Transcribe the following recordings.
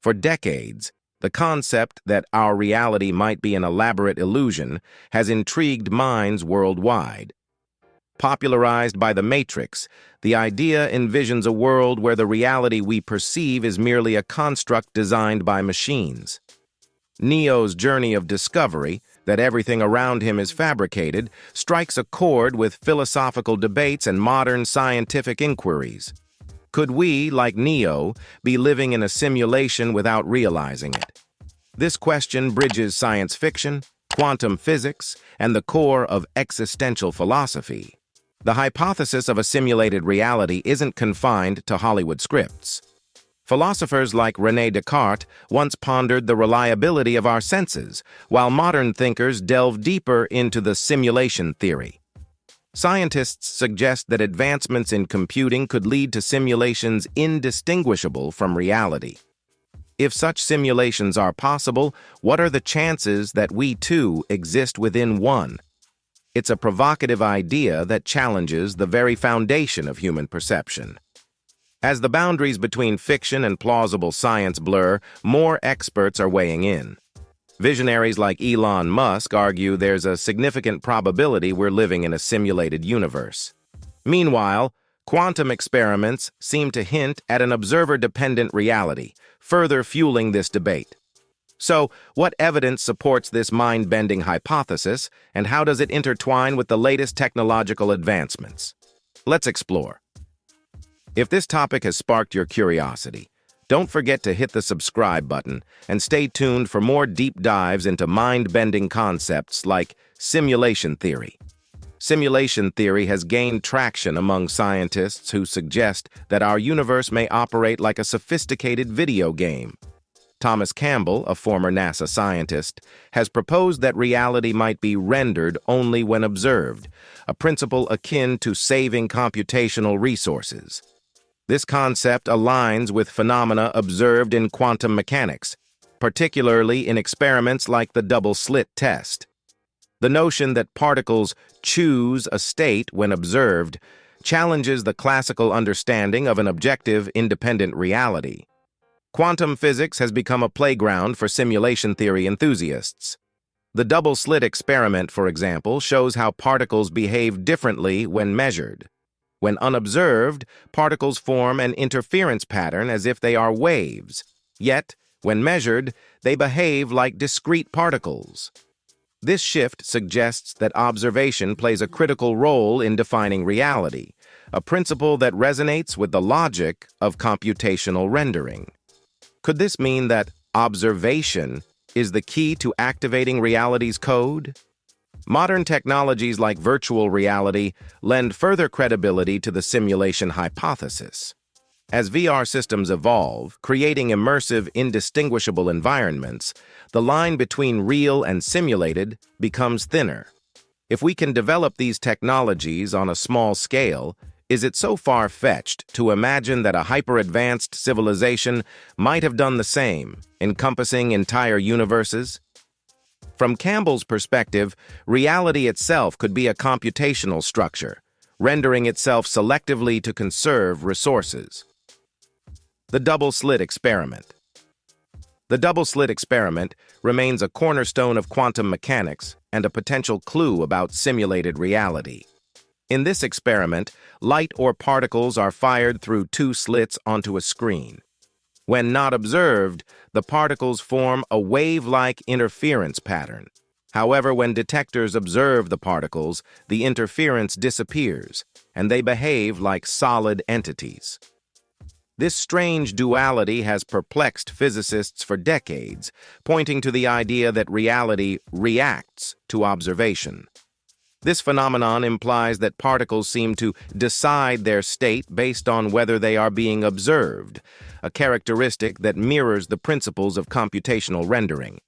For decades, the concept that our reality might be an elaborate illusion has intrigued minds worldwide. Popularized by The Matrix, the idea envisions a world where the reality we perceive is merely a construct designed by machines. Neo's journey of discovery, that everything around him is fabricated, strikes a chord with philosophical debates and modern scientific inquiries. Could we, like Neo, be living in a simulation without realizing it? This question bridges science fiction, quantum physics, and the core of existential philosophy. The hypothesis of a simulated reality isn't confined to Hollywood scripts. Philosophers like René Descartes once pondered the reliability of our senses, while modern thinkers delve deeper into the simulation theory. Scientists suggest that advancements in computing could lead to simulations indistinguishable from reality. If such simulations are possible, what are the chances that we too exist within one? It's a provocative idea that challenges the very foundation of human perception. As the boundaries between fiction and plausible science blur, more experts are weighing in. Visionaries like Elon Musk argue there's a significant probability we're living in a simulated universe. Meanwhile, quantum experiments seem to hint at an observer-dependent reality, further fueling this debate. So, what evidence supports this mind-bending hypothesis, and how does it intertwine with the latest technological advancements? Let's explore. If this topic has sparked your curiosity, don't forget to hit the subscribe button and stay tuned for more deep dives into mind-bending concepts like simulation theory. Simulation theory has gained traction among scientists who suggest that our universe may operate like a sophisticated video game. Thomas Campbell, a former NASA scientist, has proposed that reality might be rendered only when observed, a principle akin to saving computational resources. This concept aligns with phenomena observed in quantum mechanics, particularly in experiments like the double-slit test. The notion that particles choose a state when observed challenges the classical understanding of an objective, independent reality. Quantum physics has become a playground for simulation theory enthusiasts. The double-slit experiment, for example, shows how particles behave differently when measured. When unobserved, particles form an interference pattern as if they are waves. Yet, when measured, they behave like discrete particles. This shift suggests that observation plays a critical role in defining reality, a principle that resonates with the logic of computational rendering. Could this mean that observation is the key to activating reality's code? Modern technologies like virtual reality lend further credibility to the simulation hypothesis. As VR systems evolve, creating immersive, indistinguishable environments, the line between real and simulated becomes thinner. If we can develop these technologies on a small scale, is it so far-fetched to imagine that a hyper-advanced civilization might have done the same, encompassing entire universes? From Campbell's perspective, reality itself could be a computational structure, rendering itself selectively to conserve resources. The double-slit experiment. The double-slit experiment remains a cornerstone of quantum mechanics and a potential clue about simulated reality. In this experiment, light or particles are fired through two slits onto a screen. When not observed, the particles form a wave-like interference pattern. However, when detectors observe the particles, the interference disappears, and they behave like solid entities. This strange duality has perplexed physicists for decades, pointing to the idea that reality reacts to observation. This phenomenon implies that particles seem to decide their state based on whether they are being observed, a characteristic that mirrors the principles of computational rendering.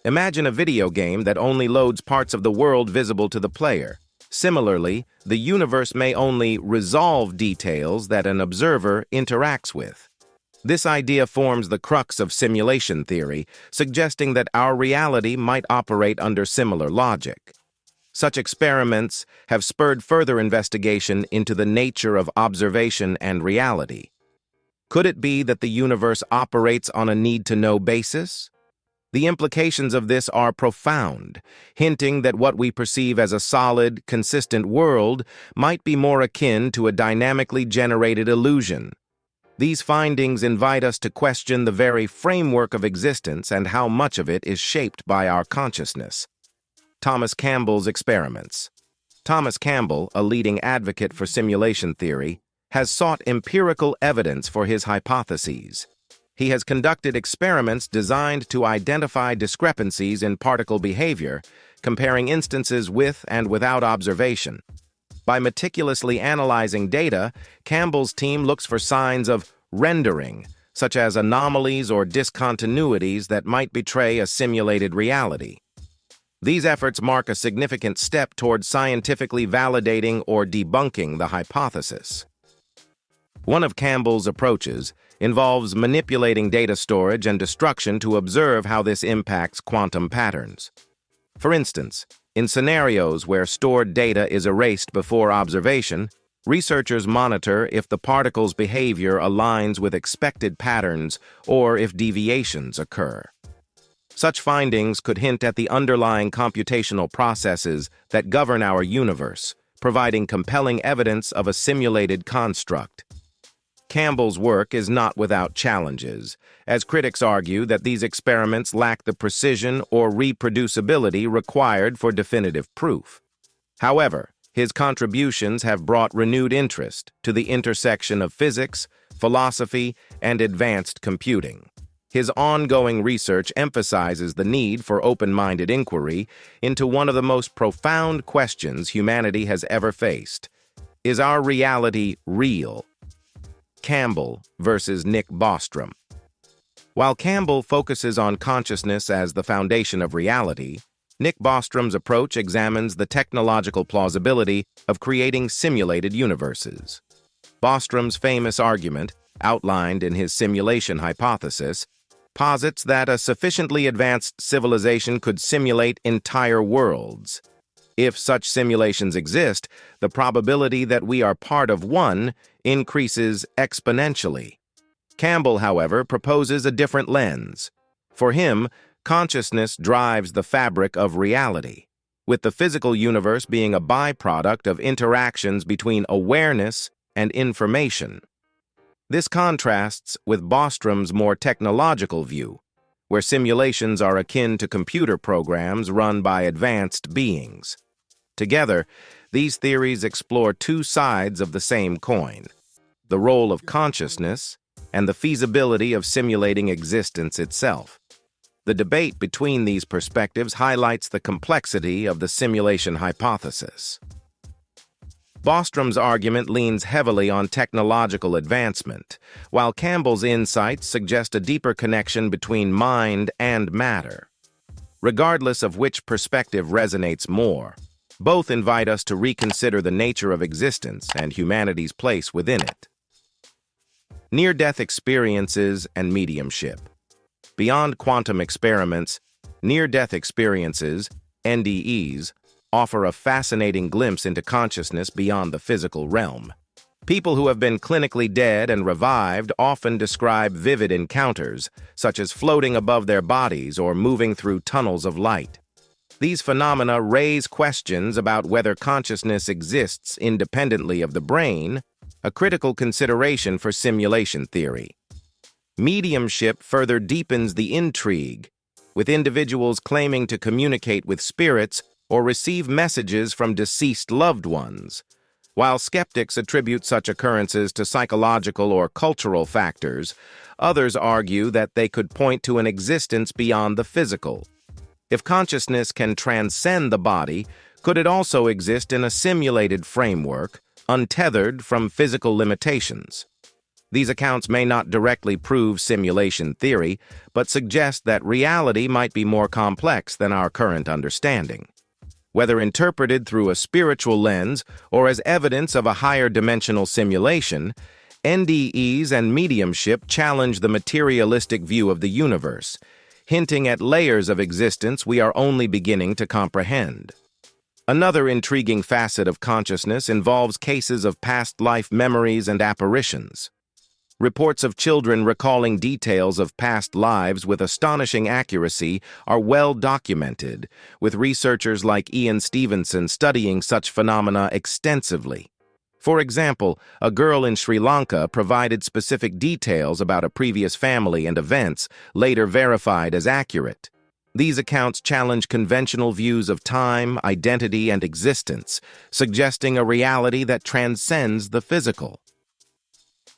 Imagine a video game that only loads parts of the world visible to the player. Similarly, the universe may only resolve details that an observer interacts with. This idea forms the crux of simulation theory, suggesting that our reality might operate under similar logic. Such experiments have spurred further investigation into the nature of observation and reality. Could it be that the universe operates on a need-to-know basis? The implications of this are profound, hinting that what we perceive as a solid, consistent world might be more akin to a dynamically generated illusion. These findings invite us to question the very framework of existence and how much of it is shaped by our consciousness. Thomas Campbell's experiments. Thomas Campbell, a leading advocate for simulation theory, has sought empirical evidence for his hypotheses. He has conducted experiments designed to identify discrepancies in particle behavior, comparing instances with and without observation. By meticulously analyzing data, Campbell's team looks for signs of rendering, such as anomalies or discontinuities that might betray a simulated reality. These efforts mark a significant step toward scientifically validating or debunking the hypothesis. One of Campbell's approaches involves manipulating data storage and destruction to observe how this impacts quantum patterns. For instance, in scenarios where stored data is erased before observation, researchers monitor if the particle's behavior aligns with expected patterns or if deviations occur. Such findings could hint at the underlying computational processes that govern our universe, providing compelling evidence of a simulated construct. Campbell's work is not without challenges, as critics argue that these experiments lack the precision or reproducibility required for definitive proof. However, his contributions have brought renewed interest to the intersection of physics, philosophy, and advanced computing. His ongoing research emphasizes the need for open-minded inquiry into one of the most profound questions humanity has ever faced. Is our reality real? Campbell versus Nick Bostrom. While Campbell focuses on consciousness as the foundation of reality, Nick Bostrom's approach examines the technological plausibility of creating simulated universes. Bostrom's famous argument, outlined in his simulation hypothesis, posits that a sufficiently advanced civilization could simulate entire worlds. If such simulations exist, the probability that we are part of one increases exponentially. Campbell, however, proposes a different lens. For him, consciousness drives the fabric of reality, with the physical universe being a byproduct of interactions between awareness and information. This contrasts with Bostrom's more technological view, where simulations are akin to computer programs run by advanced beings. Together, these theories explore two sides of the same coin: the role of consciousness and the feasibility of simulating existence itself. The debate between these perspectives highlights the complexity of the simulation hypothesis. Bostrom's argument leans heavily on technological advancement, while Campbell's insights suggest a deeper connection between mind and matter. Regardless of which perspective resonates more, both invite us to reconsider the nature of existence and humanity's place within it. Near-death experiences and mediumship. Beyond quantum experiments, near-death experiences, NDEs, offer a fascinating glimpse into consciousness beyond the physical realm. People who have been clinically dead and revived often describe vivid encounters, such as floating above their bodies or moving through tunnels of light. These phenomena raise questions about whether consciousness exists independently of the brain, a critical consideration for simulation theory. Mediumship further deepens the intrigue, with individuals claiming to communicate with spirits or receive messages from deceased loved ones. While skeptics attribute such occurrences to psychological or cultural factors, others argue that they could point to an existence beyond the physical. If consciousness can transcend the body, could it also exist in a simulated framework, untethered from physical limitations? These accounts may not directly prove simulation theory, but suggest that reality might be more complex than our current understanding. Whether interpreted through a spiritual lens or as evidence of a higher dimensional simulation, NDEs and mediumship challenge the materialistic view of the universe, hinting at layers of existence we are only beginning to comprehend. Another intriguing facet of consciousness involves cases of past life memories and apparitions. Reports of children recalling details of past lives with astonishing accuracy are well documented, with researchers like Ian Stevenson studying such phenomena extensively. For example, a girl in Sri Lanka provided specific details about a previous family and events, later verified as accurate. These accounts challenge conventional views of time, identity, and existence, suggesting a reality that transcends the physical.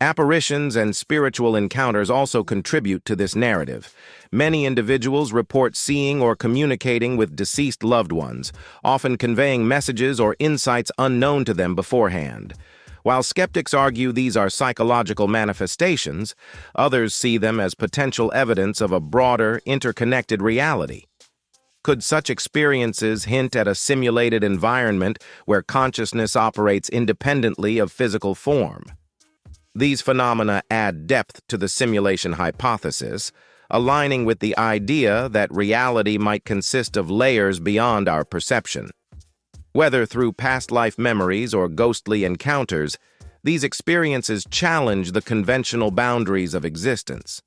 Apparitions and spiritual encounters also contribute to this narrative. Many individuals report seeing or communicating with deceased loved ones, often conveying messages or insights unknown to them beforehand. While skeptics argue these are psychological manifestations, others see them as potential evidence of a broader, interconnected reality. Could such experiences hint at a simulated environment where consciousness operates independently of physical form? These phenomena add depth to the simulation hypothesis, aligning with the idea that reality might consist of layers beyond our perception. Whether through past life memories or ghostly encounters, these experiences challenge the conventional boundaries of existence.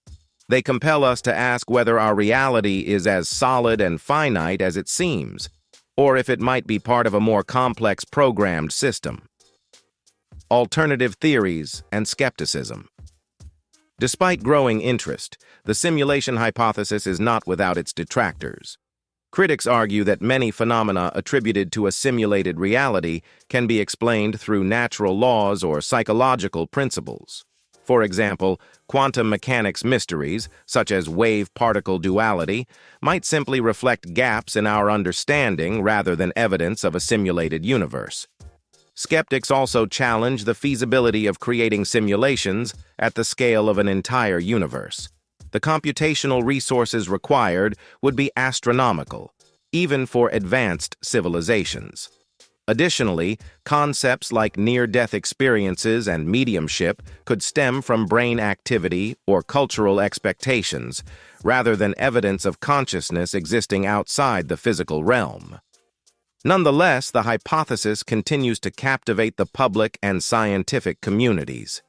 They compel us to ask whether our reality is as solid and finite as it seems, or if it might be part of a more complex programmed system. Alternative theories and skepticism. Despite growing interest, the simulation hypothesis is not without its detractors. Critics argue that many phenomena attributed to a simulated reality can be explained through natural laws or psychological principles. For example, quantum mechanics mysteries, such as wave-particle duality, might simply reflect gaps in our understanding rather than evidence of a simulated universe. Skeptics also challenge the feasibility of creating simulations at the scale of an entire universe. The computational resources required would be astronomical, even for advanced civilizations. Additionally, concepts like near-death experiences and mediumship could stem from brain activity or cultural expectations, rather than evidence of consciousness existing outside the physical realm. Nonetheless, the hypothesis continues to captivate the public and scientific communities.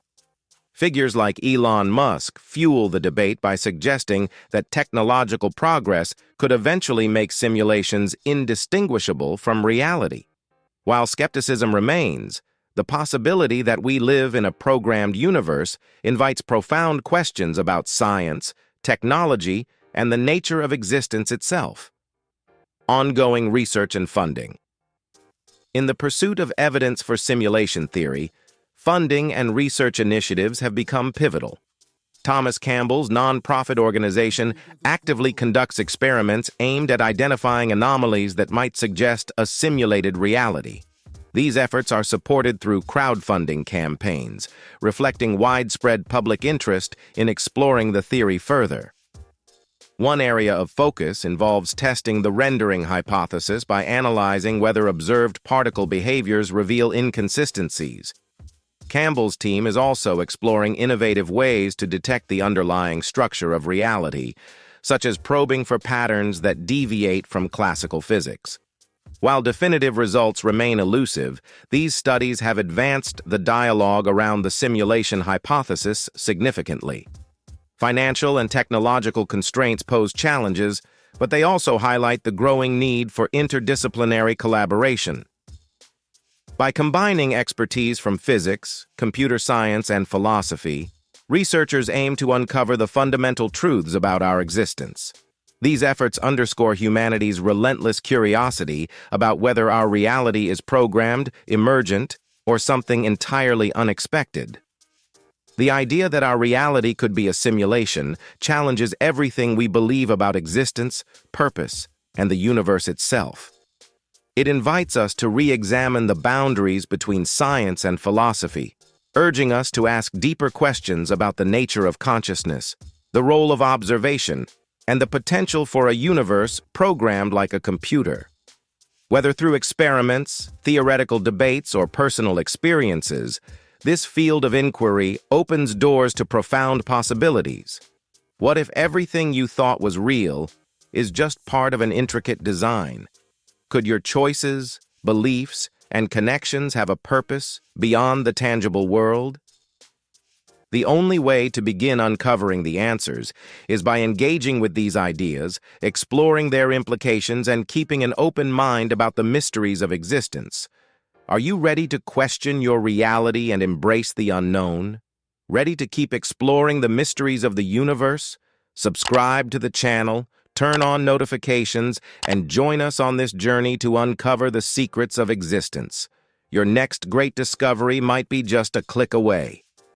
Figures like Elon Musk fuel the debate by suggesting that technological progress could eventually make simulations indistinguishable from reality. While skepticism remains, the possibility that we live in a programmed universe invites profound questions about science, technology, and the nature of existence itself. Ongoing research and funding. In the pursuit of evidence for simulation theory, funding and research initiatives have become pivotal. Thomas Campbell's nonprofit organization actively conducts experiments aimed at identifying anomalies that might suggest a simulated reality. These efforts are supported through crowdfunding campaigns, reflecting widespread public interest in exploring the theory further. One area of focus involves testing the rendering hypothesis by analyzing whether observed particle behaviors reveal inconsistencies. Campbell's team is also exploring innovative ways to detect the underlying structure of reality, such as probing for patterns that deviate from classical physics. While definitive results remain elusive, these studies have advanced the dialogue around the simulation hypothesis significantly. Financial and technological constraints pose challenges, but they also highlight the growing need for interdisciplinary collaboration. By combining expertise from physics, computer science, and philosophy, researchers aim to uncover the fundamental truths about our existence. These efforts underscore humanity's relentless curiosity about whether our reality is programmed, emergent, or something entirely unexpected. The idea that our reality could be a simulation challenges everything we believe about existence, purpose, and the universe itself. It invites us to re-examine the boundaries between science and philosophy, urging us to ask deeper questions about the nature of consciousness, the role of observation, and the potential for a universe programmed like a computer. Whether through experiments, theoretical debates, or personal experiences, this field of inquiry opens doors to profound possibilities. What if everything you thought was real is just part of an intricate design? Could your choices, beliefs, and connections have a purpose beyond the tangible world? The only way to begin uncovering the answers is by engaging with these ideas, exploring their implications, and keeping an open mind about the mysteries of existence. Are you ready to question your reality and embrace the unknown? Ready to keep exploring the mysteries of the universe? Subscribe to the channel, turn on notifications, and join us on this journey to uncover the secrets of existence. Your next great discovery might be just a click away.